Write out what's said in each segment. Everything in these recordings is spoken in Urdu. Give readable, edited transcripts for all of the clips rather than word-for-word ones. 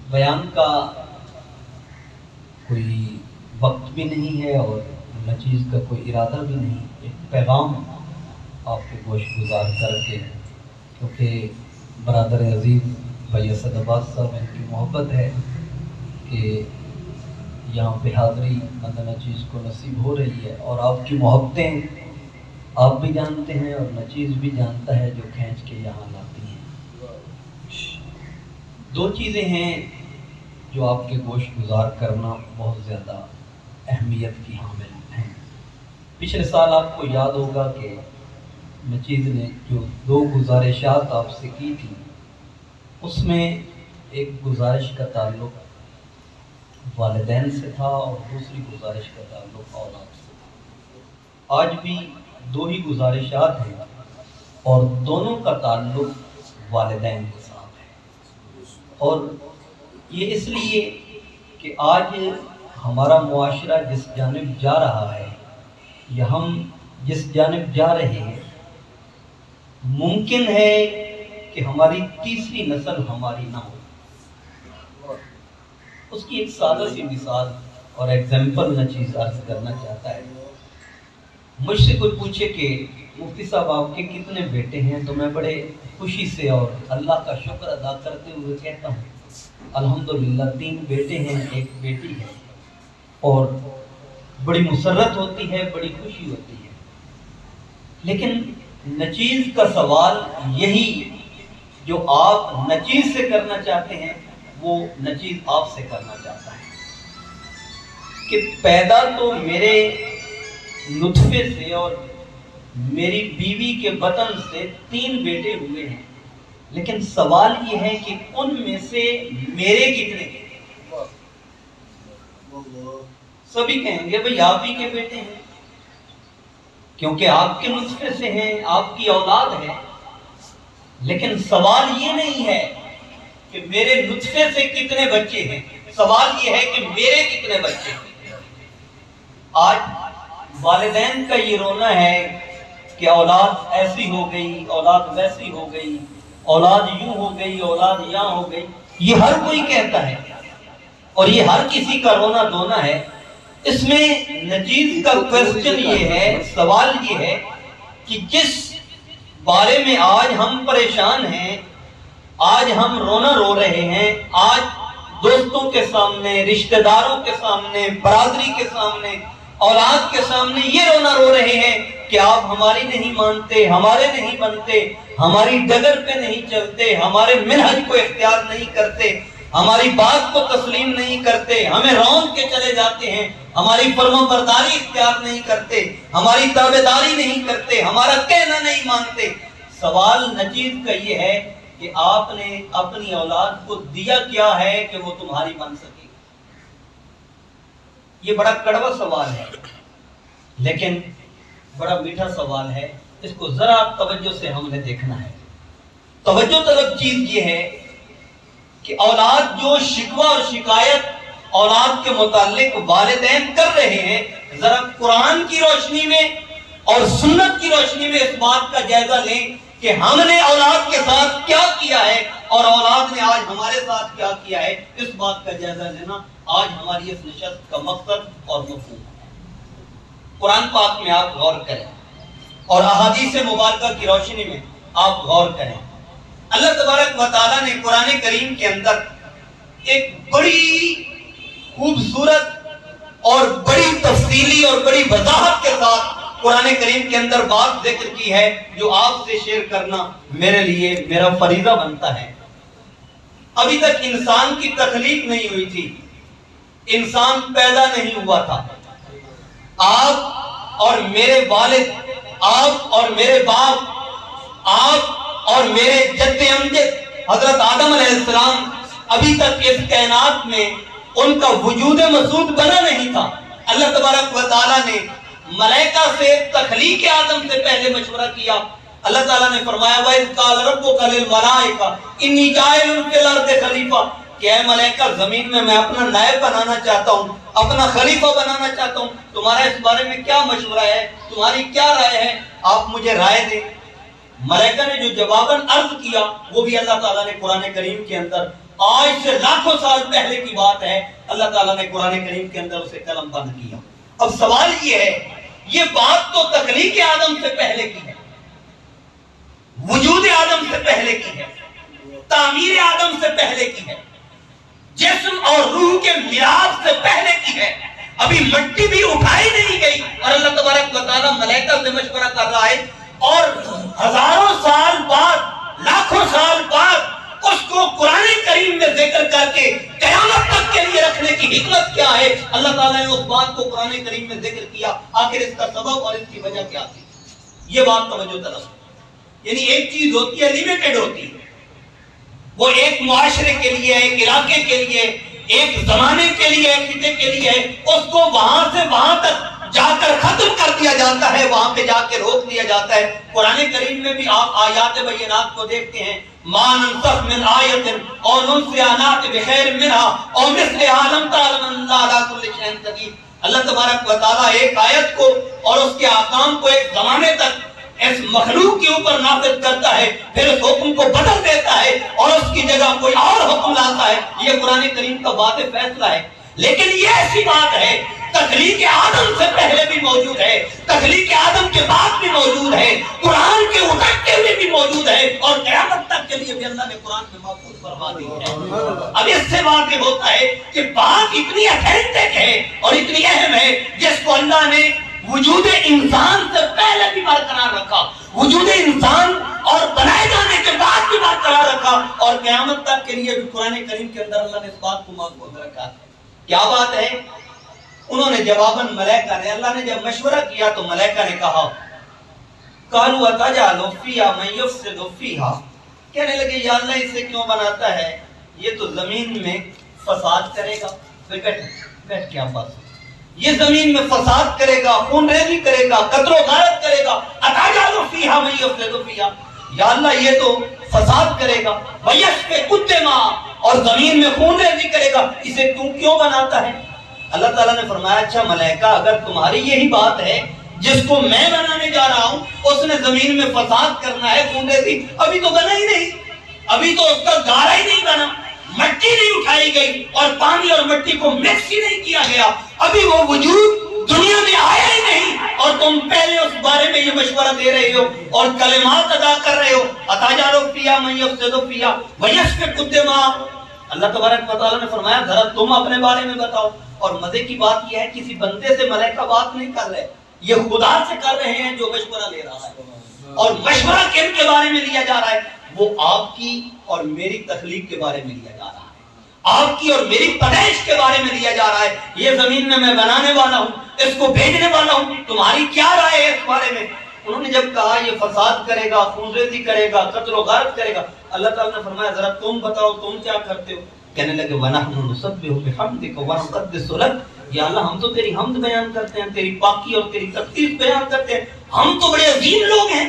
بیان کا کوئی وقت بھی نہیں ہے اور نہ چیز کا کوئی ارادہ بھی نہیں. ایک پیغام آپ کے گوش گزار کر کے، کیونکہ برادر عزیز بھائی اسد عباس صاحب ان کی محبت ہے کہ یہاں پہ حاضری مدنہ چیز کو نصیب ہو رہی ہے، اور آپ کی محبتیں آپ بھی جانتے ہیں اور نچیز بھی جانتا ہے جو کھینچ کے یہاں لاتی ہیں. دو چیزیں ہیں جو آپ کے گوشت گزار کرنا بہت زیادہ اہمیت کی حامل ہیں. پچھلے سال آپ کو یاد ہوگا کہ نچیز نے جو دو گزارشات آپ سے کی تھی، اس میں ایک گزارش کا تعلق والدین سے تھا اور دوسری گزارش کا تعلق اولاد سے تھا. آج بھی دو ہی گزارشات ہیں اور دونوں کا تعلق والدین کے ساتھ ہے. اور یہ اس لیے کہ آج ہمارا معاشرہ جس جانب جا رہا ہے یا ہم جس جانب جا رہے ہیں، ممکن ہے کہ ہماری تیسری نسل ہماری نہ ہو. اس کی ایک سادہ سی مثال اور ایگزامپل میں چیز عرض کرنا چاہتا ہے. مجھ سے کوئی پوچھے کہ مفتی صاحب آپ کے کتنے بیٹے ہیں، تو میں بڑے خوشی سے اور اللہ کا شکر ادا کرتے ہوئے کہتا ہوں الحمدللہ 3 بیٹے ہیں، 1 بیٹی ہے. اور بڑی مسرت ہوتی ہے، بڑی خوشی ہوتی ہے. لیکن نچیز کا سوال یہی جو آپ نچیز سے کرنا چاہتے ہیں وہ نچیز آپ سے کرنا چاہتا ہے کہ پیدا تو میرے نطفے سے اور میری بیوی کے بطن سے 3 بیٹے ہوئے ہیں، لیکن سوال یہ ہے کہ ان میں سے میرے کتنے ہیں؟ سبھی کہیں گے بھئی آپ ہی کے بیٹے ہیں، کیونکہ آپ کے نطفے سے ہیں، آپ کی اولاد ہے. لیکن سوال یہ نہیں ہے کہ میرے نطفے سے کتنے بچے ہیں، سوال یہ ہے کہ میرے کتنے بچے ہیں. آج والدین کا یہ رونا ہے کہ اولاد ایسی ہو گئی، اولاد ویسی ہو گئی، اولاد یوں ہو گئی، اولاد یہاں ہو گئی. یہ ہر کوئی کہتا ہے اور یہ ہر کسی کا رونا دھونا ہے. اس میں نچیز کا کوسچن یہ ہے، سوال یہ ہے کہ جس بارے میں آج ہم پریشان ہیں، آج ہم رونا رو رہے ہیں، آج دوستوں کے سامنے، رشتہ داروں کے سامنے، برادری کے سامنے، اولاد کے سامنے یہ رونا رو رہے ہیں کہ آپ ہماری نہیں مانتے، ہمارے نہیں بنتے، ہماری ڈگر پہ نہیں چلتے، ہمارے منہج کو اختیار نہیں کرتے، ہماری بات کو تسلیم نہیں کرتے، ہمیں رون کے چلے جاتے ہیں، ہماری فرما برداری اختیار نہیں کرتے، ہماری تابعداری نہیں کرتے، ہمارا کہنا نہیں مانتے. سوال نچیز کا یہ ہے کہ آپ نے اپنی اولاد کو دیا کیا ہے کہ وہ تمہاری بن سکے. یہ بڑا کڑوا سوال ہے لیکن بڑا میٹھا سوال ہے. اس کو ذرا توجہ سے ہم نے دیکھنا ہے. توجہ طلب چیز یہ ہے کہ اولاد جو شکوہ اور شکایت اولاد کے متعلق والدین کر رہے ہیں، ذرا قرآن کی روشنی میں اور سنت کی روشنی میں اس بات کا جائزہ لیں کہ ہم نے اولاد کے ساتھ کیا کیا ہے اور اولاد نے آج ہمارے ساتھ کیا کیا ہے. اس بات کا جائزہ لینا آج ہماری اس نشست کا مقصد اور مفہوم ہے. قرآن پاک میں آپ غور کریں اور احادیث مبارکہ کی روشنی میں آپ غور کریں. اللہ تبارک و تعالیٰ نے قرآن کریم کے اندر ایک بڑی خوبصورت اور بڑی تفصیلی اور بڑی وضاحت کے ساتھ قرآن کریم کے اندر بات ذکر کی ہے جو آپ سے شیئر کرنا میرے لیے میرا فریضہ بنتا ہے. ابھی تک انسان کی تخلیق نہیں ہوئی تھی، انسان پیدا نہیں ہوا تھا. آپ اور میرے والد، آپ اور میرے باپ، آپ اور میرے جد امجد حضرت آدم علیہ السلام ابھی تک اس کائنات میں ان کا وجود مسعود بنا نہیں تھا. اللہ تبارک و تعالیٰ نے ملائکہ سے تخلیق آدم سے پہلے مشورہ کیا. اللہ تعالیٰ نے فرمایا وَإِذْ قَالَ رَبُّكَ لِلْمَلَائِكَةِ إِنِّي جَاعِلٌ فِي الْأَرْضِ خَلِيفَةً کہ اے ملائکہ زمین میں اپنا نائب بنانا چاہتا ہوں، اپنا خلیفہ بنانا چاہتا ہوں. تمہارا اس بارے میں کیا مشورہ ہے، تمہاری کیا رائے ہے، آپ مجھے رائے دیں. ملائکہ نے جو جواباً عرض کیا وہ بھی اللہ تعالیٰ نے قرآن کریم کے اندر آج سے لاکھوں سال پہلے کی بات ہے، اللہ تعالیٰ نے قرآن کریم کے اندر اسے قلم بند کیا۔ اب سوال یہ ہے، یہ بات تو تخلیق آدم سے پہلے کی ہے، وجود آدم سے پہلے کی ہے، تعمیر آدم سے پہلے کی ہے، جسم اور روح کے میراث سے پہلے کی ہے، ابھی مٹی بھی اٹھائی نہیں گئی، اور اللہ تبارک و تعالیٰ ملائکہ سے مشورہ کر رہا ہے، اور ہزاروں سال بعد، لاکھوں سال بعد اس کو قرآن کریم میں ذکر کر کے قیامت تک کے لیے رکھنے کی حکمت کیا ہے؟ اللہ تعالیٰ نے اس بات کو قرآن کریم میں ذکر کیا، آخر اس کا سبب اور اس کی وجہ کیا تھی؟ یہ بات توجہ طرف، یعنی ایک چیز ہوتی ہے لیمیٹڈ ہوتی ہے، وہ ایک معاشرے کے لیے، ایک علاقے کے لیے، ایک زمانے کے لیے، ایک خطے کے لیے، اس کو وہاں سے وہاں تک جا کر ختم کر دیا جاتا ہے، وہاں پہ جا کے روک دیا جاتا ہے۔ قرآن کریم میں بھی آپ آیات بینات کو دیکھتے ہیں، ما ننسخ من آیت اور ننسیها نأتی بخیر منها اور مثلها لم تعلم ان اللہ علی کل شیء قدیر۔ اللہ تبارک و تعالیٰ ایک آیت کو اور اس کے احکام کو ایک زمانے تک اس مخلوق کے اوپر نافذ کرتا ہے، پھر اس حکم کو بدل دیتا ہے اور اس کی جگہ کوئی اور حکم لاتا ہے۔ یہ قرآن کریم کا واضح فیصلہ ہے، لیکن یہ ایسی بات ہے تخلیق آدم سے پہلے بھی موجود ہے، تخلیق آدم کے بعد بھی موجود ہے، قرآن کے اترتے ہوئے بھی موجود ہے، اور قیامت تک کے لیے بھی اللہ نے قرآن میں محفوظ فرما دی ہے۔ اب اس سے واضح ہوتا ہے کہ بات اتنی اتھینٹک ہے اور اتنی اہم ہے، جس کو اللہ نے وجود انسان سے پہلے بھی برقرار رکھا، وجود انسان اور بنائے جانے کے بعد بھی برقرار رکھا، اور قیامت تک کے لیے بھی قرآن کریم کے اندر اللہ نے اس بات کو محفوظ رکھا ہے۔ کیا بات ہے؟ انہوں نے جواباً ملائکہ نے، اللہ نے جب مشورہ کیا تو ملائکہ نے کہا، قالوا اتجعل فیہا من یفسد فیہا، کہنے لگے یا اللہ اسے کیوں بناتا ہے، یہ تو زمین میں فساد کرے گا۔ بیٹھ کے آپ بات، یہ زمین میں فساد کرے گا، خون ریزی کرے گا، قتل و غارت کرے گا، اتجعل فیہا من یفسد فیہا، یا اللہ یہ تو فساد کرے گا، ویسفک الدماء، اور زمین میں خون ریزی کرے گا، اسے تو کیوں بناتا ہے؟ اللہ تعالیٰ نے فرمایا اچھا ملائکہ اگر تمہاری یہی بات ہے، جس کو میں بنانے جا رہا ہوں اس نے زمین میں فساد کرنا ہے، خون ریزی، ابھی تو بنا ہی نہیں، ابھی تو اس کا گارا ہی نہیں بنا، مٹی نہیں اٹھائی گئی اور پانی اور مٹی کو مکس ہی نہیں کیا گیا، ابھی وہ وجود دنیا میں آیا ہی نہیں، اور تم پہلے اس بارے میں یہ مشورہ دے رہے ہو اور کلمات ادا کر رہے ہو، اتجعل فیہا من یفسد فیہا ویسفک الدماء۔ اللہ تبارک و تعالیٰ نے فرمایا ذرا تم اپنے بارے میں بتاؤ، اور مزے کی بات یہ ہے کسی بندے سے ملائکہ بات نہیں کر رہے، یہ خدا سے کر رہے ہیں جو مشورہ لے رہا ہے، اور مشورہ کن کے بارے میں لیا جا رہا ہے؟ وہ آپ کی اور میری تخلیق کے بارے میں لیا جا رہا ہے، آپ کی اور میری پیدائش کے بارے میں لیا جا رہا ہے، یہ زمین میں بنانے والا ہوں، اس کو بھیجنے والا ہوں، تمہاری کیا رائے ہے اس بارے میں؟ انہوں نے جب کہا یہ فساد کرے گا، خون ریزی کرے گا، قتل و غارت کرے گا، اللہ تعالیٰ نے فرمایا ذرا تم بتاؤ تم کیا کرتے ہو؟ کہنے لگے وَنَحْنُ نُسَبِّحُ بِحَمْدِكَ وَنُقَدِّسُ لَكَ، یا اللہ ہم تو تیری حمد بیان کرتے ہیں، تیری پاکی اور تیری تقدیس بیان کرتے ہیں، ہم تو بڑے عظیم لوگ ہیں،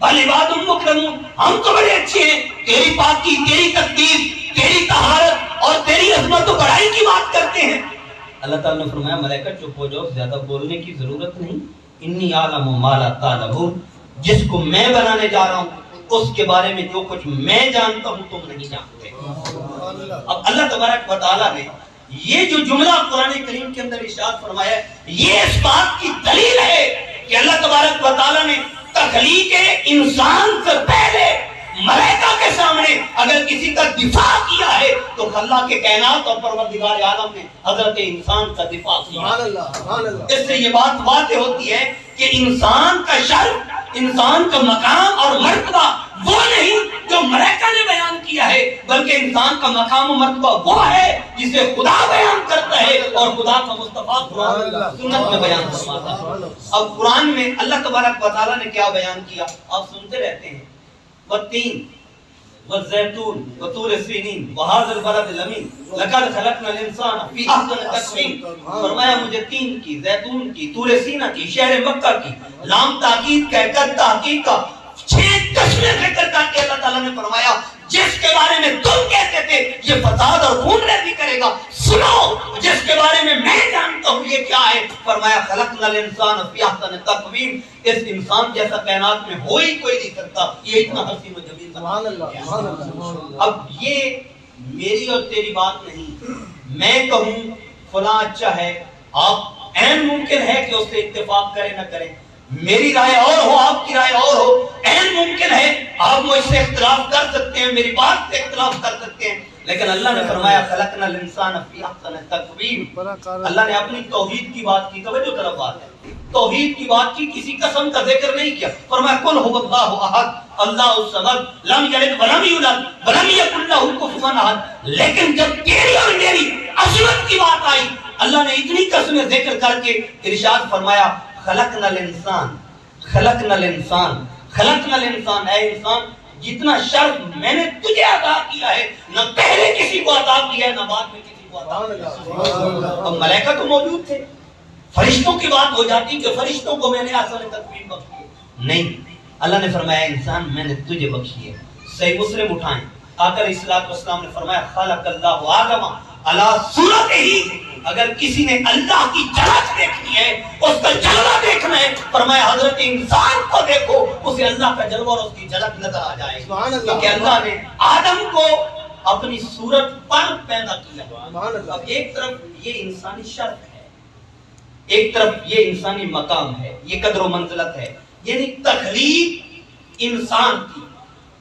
بل عباد مکرمون، ہم تو بڑے اچھے ہیں، تیری پاکی، تیری تقدیس، تیری طہارت اور تیری عظمت و بڑائی کی بات کرتے ہیں۔ اللہ تعالیٰ نے فرمایا ملائکہ چپ ہو جاؤ، زیادہ بولنے کی ضرورت نہیں، انی اعلم ما لا تعلمون، جس کو میں بنانے جا رہا ہوں اس کے بارے میں جو کچھ میں جانتا ہوں تم نہیں جانتے۔ اب اللہ تبارک و تعالیٰ نے یہ جو جملہ قرآن کریم کے اندر ارشاد فرمایا ہے، یہ اس بات کی دلیل ہے کہ اللہ تبارک و تعالیٰ نے تخلیق انسان سے پہلے ملائکہ کے سامنے اگر کسی کا دفاع کیا ہے تو اللہ کے کائنات اور پروردگار عالم نے حضرت انسان کا دفاع کیا۔ اس سے یہ بات واضح ہوتی ہے کہ انسان کا شرف، انسان کا مقام اور مرتبہ وہ نہیں جو ملائکہ نے بیان کیا ہے، بلکہ انسان کا مقام و مرتبہ وہ ہے جسے خدا بیان کرتا ہے اور خدا کا مصطفیٰ قرآن سنت میں بیان فرماتا ہے۔ اب قرآن میں اللہ تبارک و تعالیٰ نے کیا بیان کیا آپ سنتے رہتے ہیں، والتین والزیتون وطور سینین وہذا البلد الامین لقد خلقنا الانسان فی احسن تقویم۔ فرمایا مجھے تین کی، زیتون کی، طور سینہ کی، شہر مکہ کی، لام تاکید کا، قد تحقیق کا، 6 قسمیں ذکر کر کے اللہ تعالیٰ نے فرمایا جس کے بارے میں تم کہتے تھے یہ فساد اور خون ریزی کرے گا، سنو جس کے بارے میں جانتا ہوں یہ کیا ہے۔ فرمایا خلقنا الانسان فی احسن تقویم، اس انسان جیسا کائنات میں ہو ہی کوئی نہیں سکتا، یہ اتنا حسین و جمیل۔ اب یہ میری اور تیری بات نہیں. میں کہوں فلاں اچھا ہے, آپ عین ممکن ہے کہ اس سے اتفاق کریں نہ کریں, میری رائے اور ہو آپ کی رائے اور ہو, عین ممکن ہے آپ مجھ سے اختلاف کر سکتے ہیں, میری بات سے اختلاف کر سکتے ہیں, لیکن اللہ نے فرمایا خلقنا الانسان فی احسن تقویم. اللہ نے اپنی توحید کی بات کی, توجہ طرف بات ہے, توحید کی بات کی, کسی قسم کا ذکر نہیں کیا. فرمایا قل هو اللہ احد اللہ الصمد لم یلد ولم یولد ولم یکن لہ کفوا احد. لیکن جب تیری اور میری عظمت کی بات آئی, اللہ نے اتنی قسمیں ذکر کر کے ارشاد فرمایا خلقنا الانسان, خلقنا الانسان, خلقنا الانسان. اے انسان, جتنا شرف میں نے تجھے عطا کیا ہے نہ پہلے کسی کو عطا کیا ہے نہ بعد میں کسی کو عطا کیا. اب ملائکہ تو موجود تھے, فرشتوں کی بات ہو جاتی کہ فرشتوں کو میں نے احسن تقویم بخشی ہے. نہیں, اللہ نے فرمایا انسان میں نے تجھے بخشی ہے. صحیح مسلم اٹھائیں, آقا علیہ الصلوۃ والسلام نے فرمایا خلق اللہ آدم علی صورتہ. اگر کسی نے اللہ کی جھلک دیکھنی ہے, اس کا جلوہ دیکھنا ہے, فرمایا حضرت انسان کو دیکھو, اسے اللہ کا جلوہ اور اس کی جھلک نظر آ جائے گی. کیونکہ اللہ نے آدم کو اپنی صورت پر پیدا کیا. اب ایک طرف یہ انسانی شرف ہے, ایک طرف یہ انسانی مقام ہے, یہ قدر و منزلت ہے. یعنی تخلیق انسان کی,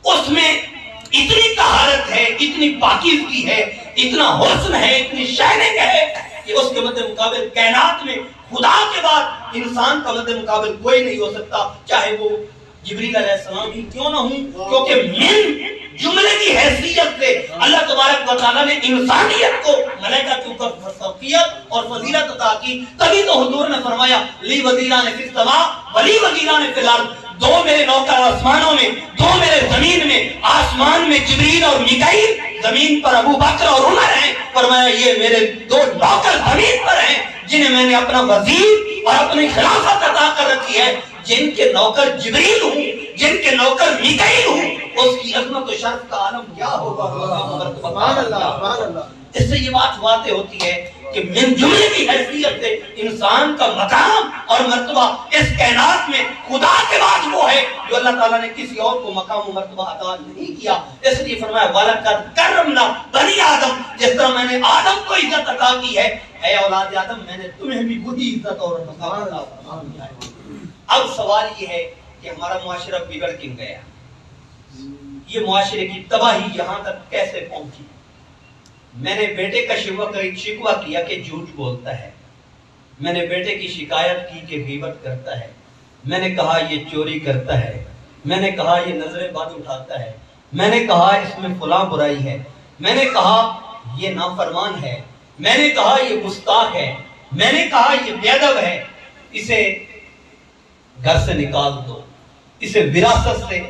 اس میں اتنی طہارت ہے, اتنی پاکیزگی ہے, اتنا حسن ہے, اتنی شائننگ ہے کہ اس کے مد مقابل کائنات میں خدا کے بعد انسان کا مد مقابل کوئی نہیں ہو سکتا, چاہے وہ جبریل علیہ السلام ہی کیوں نہ ہوں. کیونکہ من جملے کی حیثیت سے اللہ تبارک و تعالیٰ نے انسانیت کو ملائکہ کے اوپر فوقیت اور فضیلت عطا کی. تبھی تو حضور نے فرمایا لی وزیران فی السماء ولی وزیران فی الارض. دو میرے نوکر آسمانوں میں, دو میرے زمین میں. آسمان میں جبریل اور میکائیل, زمین پر ابو بکر اور عمر ہیں. فرمایا یہ میرے دو نوکر زمین پر ہیں جنہیں میں نے اپنا وزیر اور اپنی خلافت عطا کر رکھی ہے. جن کے نوکر جبریل ہوں, جن کے نوکر میکائیل ہوں, اس کی عظمت و شرف کا عالم کیا ہوگا. سبحان اللہ, سبحان اللہ. اس سے یہ بات واضح ہوتی ہے کہ من جملے کی حیثیت سے انسان کا مقام اور مرتبہ اس کائنات میں خدا کے بعد وہ ہے جو اللہ تعالیٰ نے کسی اور کو مقام و مرتبہ عطا نہیں کیا. اس لیے فرمایا وَلَقَدْ كَرَّمْنَا بَنِي آدم. جس طرح میں نے آدم کو عزت عطا کی ہے, اے اولاد آدم میں نے تمہیں بھی وہی عزت اور مقام عطا فرمایا ہے. اب سوال یہ ہے کہ ہمارا معاشرہ بگڑ کیوں گیا, یہ معاشرے کی تباہی یہاں تک کیسے پہنچی. میں نے بیٹے کا شکوہ کیا کہ جھوٹ بولتا ہے, میں نے بیٹے کی شکایت کی کہ غیبت کرتا ہے, میں نے کہا یہ چوری کرتا ہے, میں نے کہا یہ نظریں بد اٹھاتا ہے, میں نے کہا اس میں فلاں برائی ہے, میں نے کہا یہ نافرمان ہے, میں نے کہا یہ گستاخ ہے, میں نے کہا یہ بے ادب ہے, اسے گھر سے نکال دو, اسے وراثت سے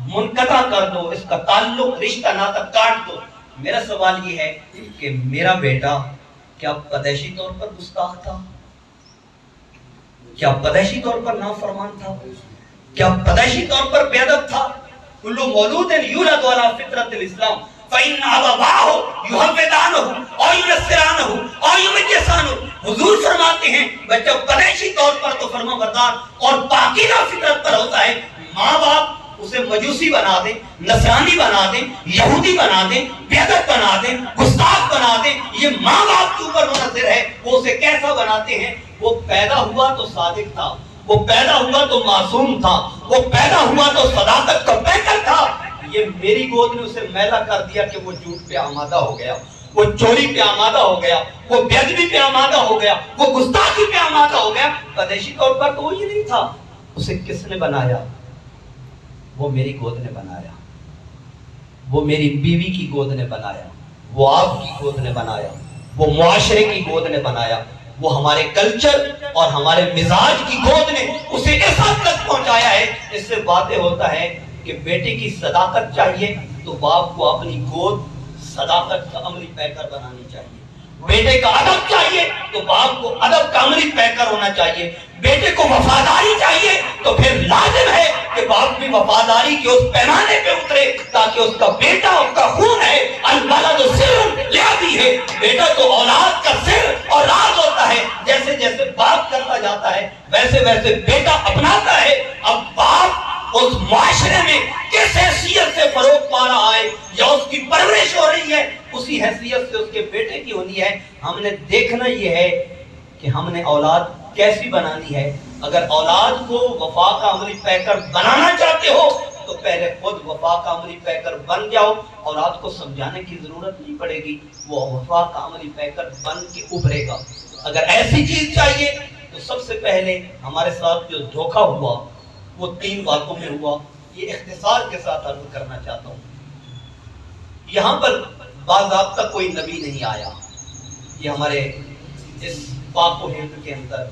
منقطع کر دو, اس کا تعلق رشتہ ناتا کاٹ دو. میرا سوال یہ ہے کہ میرا بیٹا کیا پیدائشی طور پر گستاخ تھا, کیا پیدائشی طور پر نافرمان تھا, کیا پیدائشی طور پر بے ادب تھا. کل مولود یولد علی فطرت الاسلام فإن أبواه يهودانه أو ينصرانه أو يمجسانه. حضور فرماتے ہیں بچہ پیدائشی طور پر تو فرمانبردار اور پاکیزہ فطرت پر ہوتا ہے, ماں باپ اسے مجوسی بنا دیں, نصرانی بنا دیں, یہودی بنا دیں, بے ادب بنا دیں, گستاخ بنا دیں, یہ ماں باپ کے اوپر منحصر ہے وہ اسے کیسا بناتے ہیں. وہ پیدا ہوا تو صادق تھا, وہ پیدا ہوا تو معصوم تھا, وہ پیدا ہوا تو صداقت کا پیکر تھا. یہ میری گود نے اسے میلا کر دیا کہ وہ جھوٹ پہ آمادہ ہو گیا, وہ چوری پہ آمادہ ہو گیا, وہ بے ادبی پہ آمادہ ہو گیا, وہ گستاخی پہ آمادہ ہو گیا. پیدائشی طور پر تو وہ یہ نہیں تھا. اسے کس نے بنایا؟ وہ میری گود نے بنایا, وہ میری بیوی کی گود نے بنایا, وہ آپ کی گود نے بنایا, وہ معاشرے کی گود نے بنایا, وہ ہمارے کلچر اور ہمارے مزاج کی گود نے اسے اس حد تک پہنچایا ہے. اس سے واضح ہوتا ہے کہ بیٹے کی صداقت چاہیے تو باپ کو اپنی گود صداقت کا عملی پیکر بنانی چاہیے. بیٹے کا ادب چاہیے تو باپ کو ادب کا عملی پیکر ہونا چاہیے. بیٹے کو وفاداری چاہیے تو پھر لازم ہے کہ باپ بھی وفاداری کے اس پیمانے پہ اترے تاکہ اس کا بیٹا اس کا خون ہے. الولد سر لابی ہے, بیٹا تو اولاد کا سر اور راز ہوتا ہے. جیسے جیسے باپ کرتا جاتا ہے ویسے ویسے بیٹا اپناتا ہے. اب باپ اس معاشرے میں کس حیثیت سے فروغ پا رہا ہے یا اس کی پرورش ہو رہی ہے, اسی حیثیت سے اس کے بیٹے کی ہونی ہے. ہم نے دیکھنا یہ ہے کہ ہم نے اولاد کیسی بنانی ہے. اگر اولاد کو وفا کا عملی پیکر بنانا چاہتے ہو تو پہلے خود وفا کا عملی پیکر بن جاؤ. اولاد کو سمجھانے کی ضرورت نہیں پڑے گی, وہ وفا کا عملی پیکر بن کے ابھرے گا. اگر ایسی چیز چاہیے تو سب سے پہلے ہمارے ساتھ جو دھوکہ ہوا وہ 3 باتوں میں ہوا. یہ اختصار کے ساتھ عرض کرنا چاہتا ہوں. یہاں پر باضابطہ کوئی نبی نہیں آیا. یہ ہمارے اس پاک و ہند کے اندر,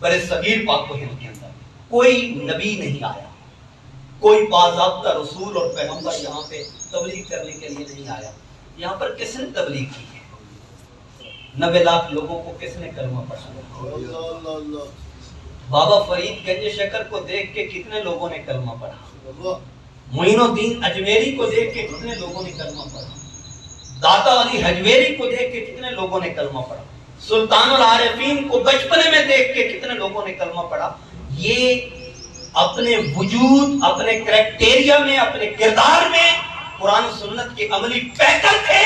برے صغیر پاک و ہند کے اندر کوئی نبی نہیں آیا, کوئی باضابطہ رسول اور پیغمبر یہاں پہ تبلیغ کرنے کے لیے نہیں آیا. یہاں پر کس نے تبلیغ کی ہے؟ 90 لاکھ لوگوں کو کس نے کلمہ پڑھا؟ بابا فرید گنج شکر کو دیکھ کے کتنے لوگوں نے کلمہ پڑھا؟ معین الدین اجمیری کو دیکھ کے کتنے لوگوں نے کلمہ پڑھا؟ داتا علی حجویری کو دیکھ کے کتنے لوگوں نے کلمہ پڑھا؟ سلطان العارفین کو بچپنے میں دیکھ کے کتنے لوگوں نے کلمہ پڑھا؟ یہ اپنے وجود, اپنے کریکٹیریا میں, اپنے کردار میں قرآن و سنت کے عملی پیکر تھے.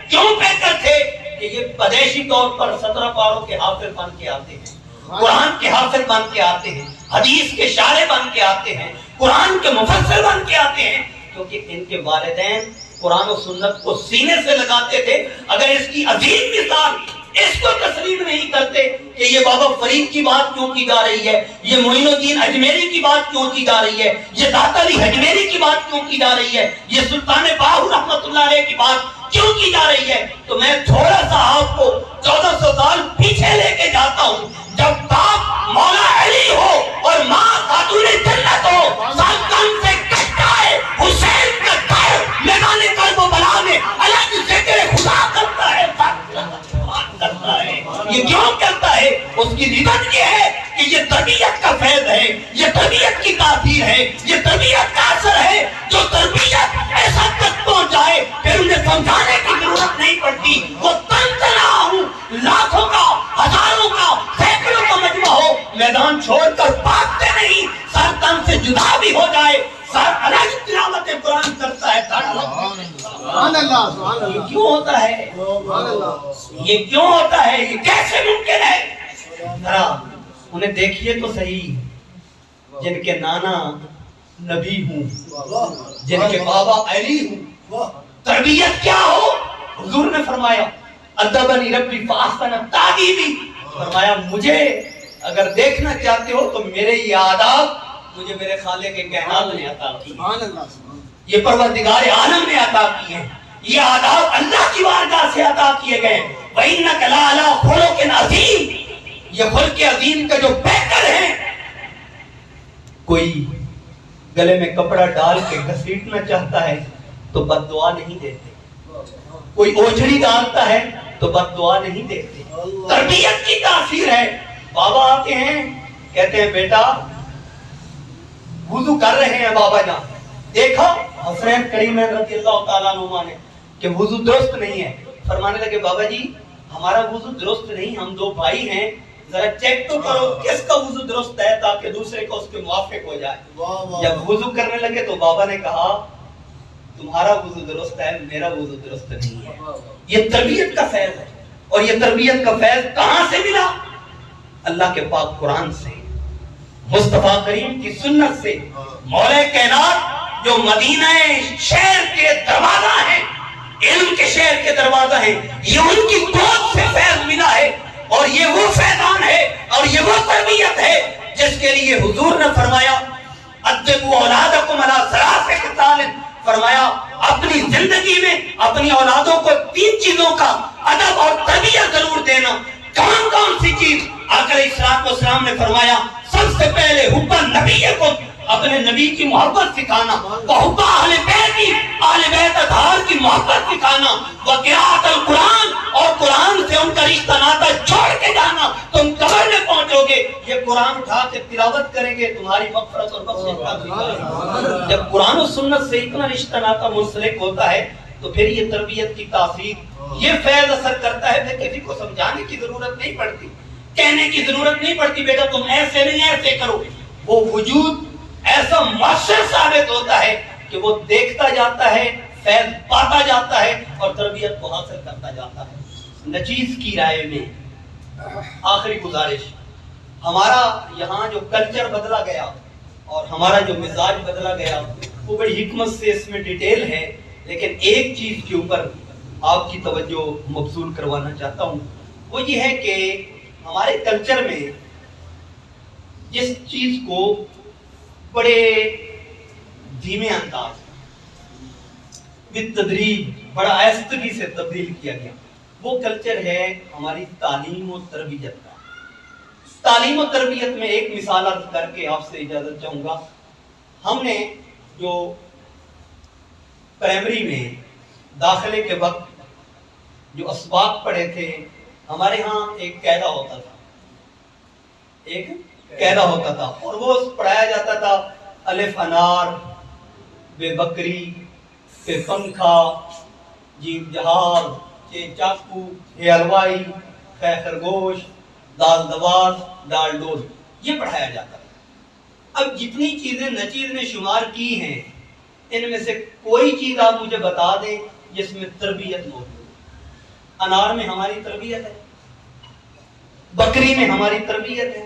کیوں پیکر تھے؟ کہ یہ پدیشی طور پر 17 پاروں کے حافظ بن کے آتے ہیں, قرآن کے حافظ بن کے آتے ہیں, حدیث کے شارح بن کے آتے ہیں, قرآن کے مفسر بن کے آتے ہیں, کیونکہ ان کے والدین قرآن و سنت کو سینے سے لگاتے تھے. اگر اس کی عظیم مثال اس کو تسلیم نہیں کرتے کہ یہ بابا فرید کی بات کیوں کی جا رہی ہے, یہ معین الدین اجمیری کی بات کیوں کی جا رہی ہے, یہ داتا علی حجویری کی بات کیوں کی جا رہی ہے, یہ سلطان باہو رحمت اللہ علیہ کی بات کیوں کی جا رہی ہے, تو میں تھوڑا سا آپ کو 1400 سال پیچھے لے کے جاتا ہوں. جب باپ مولا علی ہو اور ماں خاتون جنت ہو, سلطان سے کہتا ہے حسین کا گھر میدان کربلا میں الگ ذکر خدا کرتا ہے. یہ کیوں کرتا ہے؟ اس کی ریزن یہ ہے کہ یہ تربیت کا فیض ہے, یہ تربیت کی تاثیر ہے, یہ تربیت کا اثر ہے. جو تربیت ایسا تک پہنچ جائے پھر انہیں سمجھانے کی ضرورت نہیں پڑتی. وہ تن رہا ہوں, لاکھوں کا, ہزاروں کا, سینکڑوں کا مجمع ہو, میدان چھوڑ کر بھاگتے نہیں. سر تن سے جدا بھی ہو جائے, سر الگ تلاوت قرآن کرتا ہے. یہ کیوں ہوتا ہے؟ یہ کیوں ہوتا ہے؟ یہ کیسے ممکن ہے؟ ذرا انہیں دیکھیے تو صحیح, جن کے نانا نبی ہوں, جن کے بابا علی ہوں, تربیت کیا ہو. حضور نے فرمایا ادبنی ربی فاحسن تادیبی, فرمایا مجھے اگر دیکھنا چاہتے ہو تو میرے یہ آداب مجھے میرے خالق کے کائنات نے عطا کی, یہ پروردگار عالم نے عطا کی ہے. یہ آداب اللہ کی بارگاہ سے عطا کیے گئے. وَإِنَّكَ لَعَلَىٰ خُلُقٍ عَظِيمٍ, یہ خلق عظیم کا جو پیکر ہے. کوئی گلے میں کپڑا ڈال کے گھسیٹنا چاہتا ہے تو بد دعا نہیں دیتے, کوئی اوجھڑی ڈالتا ہے تو بد دعا نہیں دیتے. تربیت کی تاثیر ہے. بابا آتے ہیں, کہتے ہیں بیٹا وضو کر رہے ہیں بابا جان, دیکھا حسین کریمین رضی اللہ تعالیٰ عنہ نے کہ وضو درست نہیں ہے. فرمانے لگے بابا جی ہمارا وضو درست نہیں, ہم 2 بھائی ہیں, ذرا چیک تو کرو کس کا وضو درست ہے تاکہ دوسرے کو اس کے موافق ہو جائے. جب وضو کرنے لگے تو بابا نے کہا تمہارا وضو درست ہے, میرا وضو درست نہیں ہے. یہ تربیت کا فیض ہے. اور یہ تربیت کا فیض کہاں سے ملا؟ اللہ کے پاک قرآن سے, مصطفیٰ کریم کی سنت سے. مولا کائنات جو مدینہ شہر کے دروازہ ہیں, علم کے شہر کے دروازہ ہیں, یہ ان کی گود سے فیض ملا ہے. اور یہ وہ فیضان ہے اور یہ وہ تربیت ہے جس کے لیے حضور نے فرمایا ادبوا اولادکم علی ثلاث خصال, فرمایا اپنی زندگی میں اپنی اولادوں کو 3 چیزوں کا ادب اور تربیت ضرور دینا. کون کون سی چیز؟ آقا علیہ السلام نے فرمایا سب سے پہلے حب النبی کو, اپنے نبی کی محبت سکھانا, وحب اہل بیت اطہار کی محبت سکھانا, وقراءۃ القرآن, اور قرآن سے ان کا رشتہ ناتا چھوڑ کے جانا. تم قبر میں پہنچو گے, یہ قرآن اٹھا کے تلاوت کریں گے, تمہاری مغفرت اور بخشش کا. جب قرآن و سنت سے اتنا رشتہ ناتا منسلک ہوتا ہے تو پھر یہ تربیت کی تاثیر, یہ فیض اثر کرتا ہے. پھر کسی کو سمجھانے کی ضرورت نہیں پڑتی, کہنے کی ضرورت نہیں پڑتی بیٹا تم ایسے نہیں ایسے کرو. وہ وجود ایسا مؤثر ثابت ہوتا ہے کہ وہ دیکھتا جاتا ہے, فیض پاتا جاتا ہے اور تربیت کو حاصل کرتا جاتا ہے۔ نچیز کی رائے میں آخری گزارش، ہمارا یہاں جو کلچر بدلا گیا اور ہمارا جو مزاج بدلا گیا وہ بڑی حکمت سے اس میں ڈیٹیل ہے، لیکن ایک چیز کے اوپر آپ کی توجہ مبذول کروانا چاہتا ہوں، وہ یہ ہے کہ ہمارے کلچر میں جس چیز کو بڑے دھیمے انداز بالتدریج بڑا آہستگی سے تبدیل کیا گیا، وہ کلچر ہے ہماری تعلیم و تربیت کا۔ تعلیم و تربیت میں ایک مثال عرض کر کے آپ سے اجازت چاہوں گا۔ ہم نے جو پرائمری میں داخلے کے وقت جو اسباق پڑھے تھے، ہمارے ہاں ایک قاعدہ ہوتا تھا اور وہ پڑھایا جاتا تھا الف انار، بے بکری، بے پنکھا، جیم جہاز، چے چاقو، اے حلوائی، خے خرگوش، دال دواز، ڈال ڈول، یہ پڑھایا جاتا تھا۔ اب جتنی چیزیں نچیز نے شمار کی ہیں، ان میں سے کوئی چیز آپ مجھے بتا دیں جس میں تربیت موجود ہے۔ انار میں ہماری تربیت ہے، بکری میں ہماری تربیت ہے،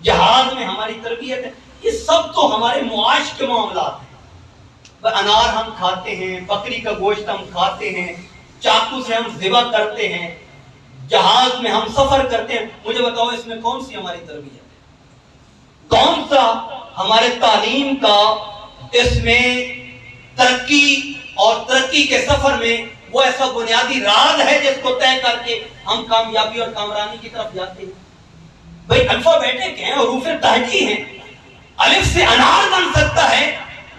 جہاز میں ہماری تربیت ہے، یہ سب تو ہمارے معاش کے معاملات ہیں۔ انار ہم کھاتے ہیں، بکری کا گوشت ہم کھاتے ہیں، چاقو سے ہم ذبح کرتے ہیں، جہاز میں ہم سفر کرتے ہیں، مجھے بتاؤ اس میں کون سی ہماری تربیت ہے؟ کون سا ہمارے تعلیم کا اس میں ترقی اور ترقی کے سفر میں وہ ایسا بنیادی راز ہے جس کو طے کر کے ہم کامیابی اور کامرانی کی طرف جاتے ہیں؟ بھئی الفابیٹک ہیں، حروف تہجی ہیں، الف سے انار بن سکتا ہے،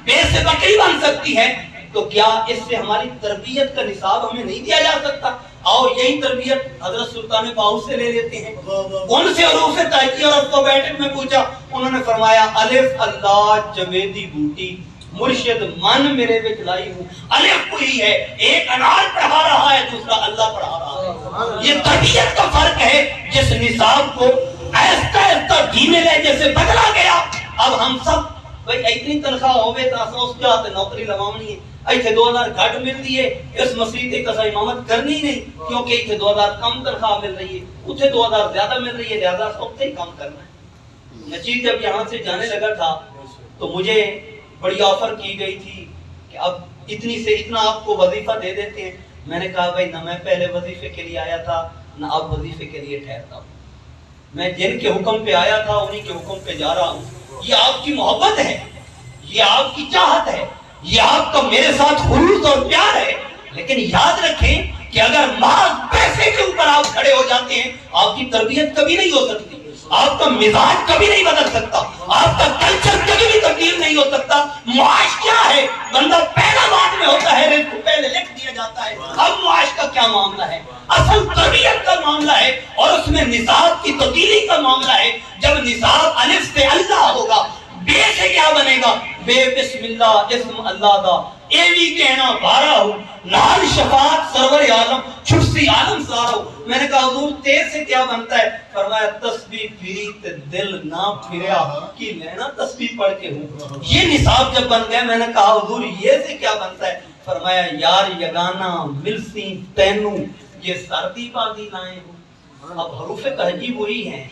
بے سے بکری بن سکتی ہے، تو کیا اس سے ہماری تربیت کا نصاب ہمیں نہیں دیا جا سکتا؟ آؤ یہی تربیت حضرت سلطان باہو سے لے لیتے ہیں۔ ان سے حروف تہجی اور الفابیٹک میں پوچھا، انہوں نے فرمایا الف اللہ جویدی بوٹی مرشد من میرے وچ لائی ہوں۔ الف کوئی ہے، ایک انار پڑھا رہا ہے، دوسرا اللہ پڑھا رہا ہے۔ یہ تربیت کا فرق ہے جس نصاب کو آہستہ آہستہ دھیمے لہجے سے بدلا گیا۔ اب ہم سب بھئی اتنی تنخواہ ہوئے تو اساں اس جاتے نوکری لواونی ہے، ایتھے 2000 گھٹ مل دی ہے، اس مسجد ایک اساں امامت کرنی نہیں کیونکہ ایتھے 2000 کم تنخواہ مل رہی ہے، اتھے 2000 زیادہ مل رہی ہے، لہذا سب سے کم کرنا ہے۔ نچیز جب یہاں سے جانے لگا تھا تو مجھے بڑی آفر کی گئی تھی کہ اب اتنی سے اتنا آپ کو وظیفہ دے دیتے ہیں۔ میں نے کہا بھائی نہ میں پہلے وظیفے کے لیے آیا تھا نہ اب وظیفے کے لیے ٹھہرتا ہوں، میں جن کے حکم پہ آیا تھا انہی کے حکم پہ جا رہا ہوں۔ یہ آپ کی محبت ہے، یہ آپ کی چاہت ہے، یہ آپ کا میرے ساتھ خلوص اور پیار ہے، لیکن یاد رکھیں کہ اگر محض پیسے کے اوپر آپ کھڑے ہو جاتے ہیں، آپ کی تربیت کبھی نہیں ہو سکتی، آپ کا مزاج کبھی نہیں بدل سکتا، آپ کا کلچر کبھی بھی تبدیل نہیں ہو سکتا۔ معاش کیا ہے؟ بندہ پہلا بعد میں ہوتا ہے، رزق کو پہلے لکھ دیا جاتا ہے۔ اب معاش کا کیا معاملہ ہے؟ اصل تربیت کا معاملہ ہے اور اس میں نصاب کی تبدیلی کا معاملہ ہے۔ جب نصاب الف سے اللہ ہوگا، بے سے کیا بنے گا؟ بے بسم اللہ اسم اللہ دا اے بھی کہنا بارہ ہو، نال شفاعت سرور عالم چھٹسی عالم سارا ہو۔ میں نے کہا حضور تے سے کیا بنتا ہے؟ فرمایا تسبیح پھری تے دل نہ پھریا کی لینا تسبیح پڑھ کے ہوں۔ یہ نصاب جب بن گیا میں نے کہا حضور یہ سے کیا بنتا ہے؟ فرمایا یار یگانا ملسی تینوں یہ سردی بازی لائے ہوں۔ اب حروف تہجی وہی ہیں،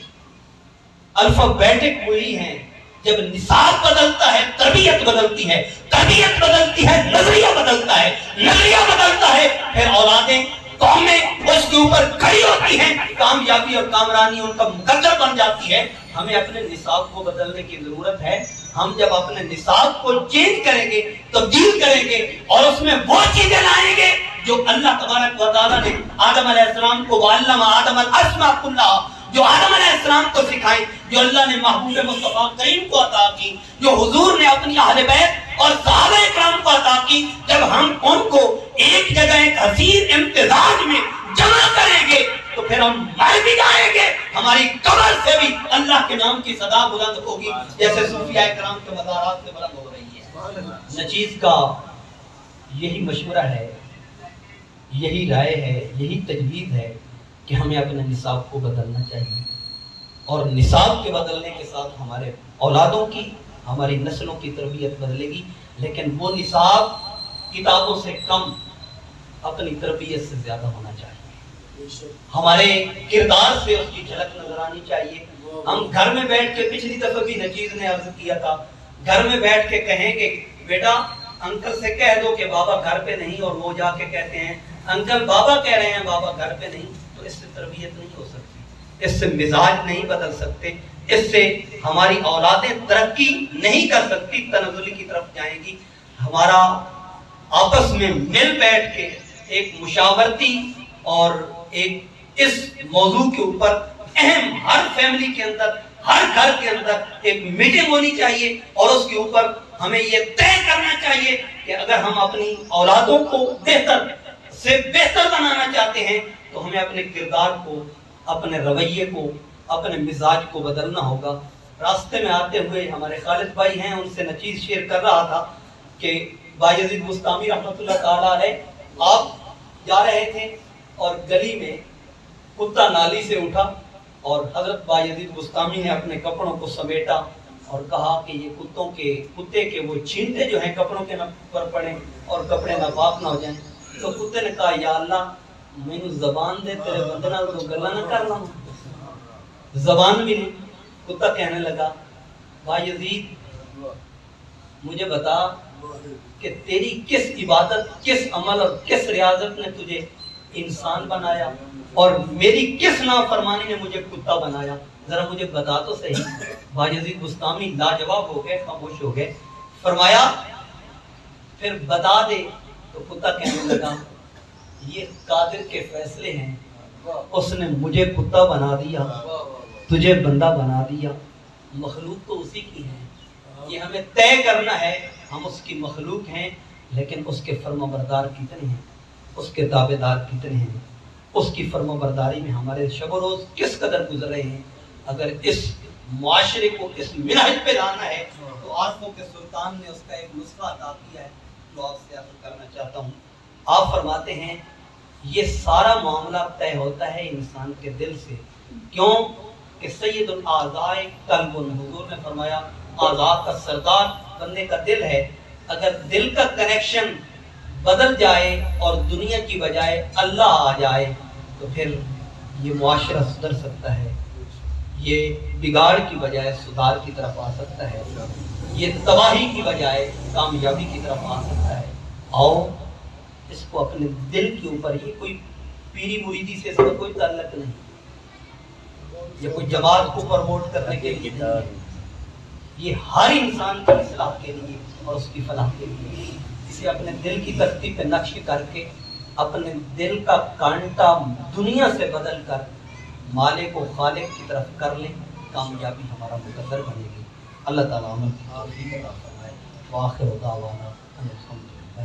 الفابیٹک وہی ہیں، جب نصاب بدلتا ہے تربیت بدلتی ہے، تربیت بدلتی ہے نظریہ بدلتا ہے، نظریہ بدلتا ہے پھر اولادیں قومیں اس کے اوپر کھڑی ہوتی ہیں، کامیابی اور کامرانی ان کا مقدر بن جاتی ہے۔ ہمیں اپنے نصاب کو بدلنے کی ضرورت ہے۔ ہم جب اپنے نصاب کو چینج کریں گے، تبدیل کریں گے اور اس میں وہ چیزیں لائیں گے جو اللہ تبارک و تعالیٰ نے آدم علیہ السلام کو وعلم آدم الاسماء کلھا، جو آدم علیہ السلام کو سکھائی، جو اللہ نے محبوب مصطفیٰ کریم کو عطا کی، جو حضور نے اپنی اہل بیت اور صحابہ کرام کو عطا کی، جب ہم ان کو ایک جگہ ایک حسین امتزاج میں جمع کریں گے تو پھر ہم مر بھی جائیں گے، ہماری قبر سے بھی اللہ کے نام کی صدا بلند ہوگی جیسے صوفیاء کرام کے مزارات سے بلند ہو رہی ہے۔ نچیز کا یہی مشورہ ہے، یہی رائے ہے، یہی تجویز ہے کہ ہمیں اپنے نصاب کو بدلنا چاہیے، اور نصاب کے بدلنے کے ساتھ ہمارے اولادوں کی، ہماری نسلوں کی تربیت بدلے گی، لیکن وہ نصاب کتابوں سے کم اپنی تربیت سے زیادہ ہونا چاہیے، ہمارے کردار سے اس کی جھلک نظر آنی چاہیے۔ ہم گھر میں بیٹھ کے، پچھلی دفعہ بھی نچیز نے عرض کیا تھا، گھر میں بیٹھ کے کہیں گے بیٹا انکل سے کہہ دو کہ بابا گھر پہ نہیں، اور وہ جا کے کہتے ہیں انکل بابا کہہ رہے ہیں بابا گھر پہ نہیں، تو اس سے تربیت نہیں ہو سکتی، اس سے مزاج نہیں بدل سکتے، اس سے ہماری اولادیں ترقی نہیں کر سکتی، تنزلی کی طرف جائیں گی۔ ہمارا آپس میں مل بیٹھ کے ایک مشاورتی اور ایک اس موضوع کے اوپر اہم، ہر فیملی کے اندر، ہر گھر کے اندر ایک میٹنگ ہونی چاہیے، اور اس کے اوپر ہمیں یہ طے کرنا چاہیے کہ اگر ہم اپنی اولادوں کو بہتر سے بہتر بنانا چاہتے ہیں تو ہمیں اپنے کردار کو، اپنے رویے کو، اپنے مزاج کو بدلنا ہوگا۔ راستے میں آتے ہوئے ہمارے خالد بھائی ہیں، ان سے نچیز شیئر کر رہا تھا کہ بایزید بستامی رحمۃ اللہ تعالیٰ علیہ، آپ جا رہے تھے اور گلی میں کتا نالی سے اٹھا، اور حضرت بایزید بستامی نے اپنے کپڑوں کو سمیٹا اور کہا کہ یہ کتے کے وہ چھینٹے جو ہیں کپڑوں کے نہ پر پڑیں اور کپڑے ناپاک نہ ہو جائیں۔ تو کتے نے کہا یا اللہ مینوں زبان دے، تیرے بندے نال تو گلاں نہ کر لاں، زبان بھی نہیں۔ کتا کہنے لگا بایزید مجھے بتا کہ تیری کس عبادت، کس عمل اور کس ریاضت نے تجھے انسان بنایا، اور میری کس نافرمانی نے مجھے کتا بنایا، ذرا مجھے بتا تو صحیح۔ بایزید بستامی لاجواب ہو گئے، خاموش ہو گئے۔ فرمایا پھر بتا دے۔ تو کتا کہنے لگا یہ قادر کے فیصلے ہیں، اس نے مجھے کتا بنا دیا، تجھے بندہ بنا دیا، مخلوق تو اسی کی ہے، یہ ہمیں طے کرنا ہے ہم اس کی مخلوق ہیں، لیکن اس کے فرما بردار کتنے ہیں، اس کے تابع دار کتنے ہیں، اس کی فرما برداری میں ہمارے شب و روز کس قدر گزر رہے ہیں۔ اگر اس معاشرے کو اس منہج پہ لانا ہے تو عارفوں کے سلطان نے اس کا ایک نسخہ عطا کیا ہے جو آپ سے عرض کرنا چاہتا ہوں۔ آپ فرماتے ہیں یہ سارا معاملہ طے ہوتا ہے انسان کے دل سے۔ کیوں کہ سید الاعضاء قلب، حضور نے فرمایا اعضاء کا سردار بندے کا دل ہے۔ اگر دل کا کنیکشن بدل جائے اور دنیا کی بجائے اللہ آ جائے تو پھر یہ معاشرہ سدھر سکتا ہے، یہ بگاڑ کی بجائے سدھار کی طرف آ سکتا ہے، یہ تباہی کی بجائے کامیابی کی طرف آ سکتا ہے۔ آؤ اس کو اپنے دل کے اوپر، یہ کوئی پیری مریدی سے اس کا کوئی تعلق نہیں، یہ کوئی جماعت کو پروموٹ کرنے کے لیے نہیں، یہ ہر انسان کی اصلاح کے لیے اور اس کی فلاح کے لیے۔ اسے اپنے دل کی تختی پہ نقش کر کے اپنے دل کا کانٹا دنیا سے بدل کر مالک و خالق کی طرف کر لیں، کامیابی ہمارا مقدر بنے گی۔ اللہ تعالیٰ عمل کی توفیق عطا فرمائے۔ وآخر دعوانا ان الحمد للہ۔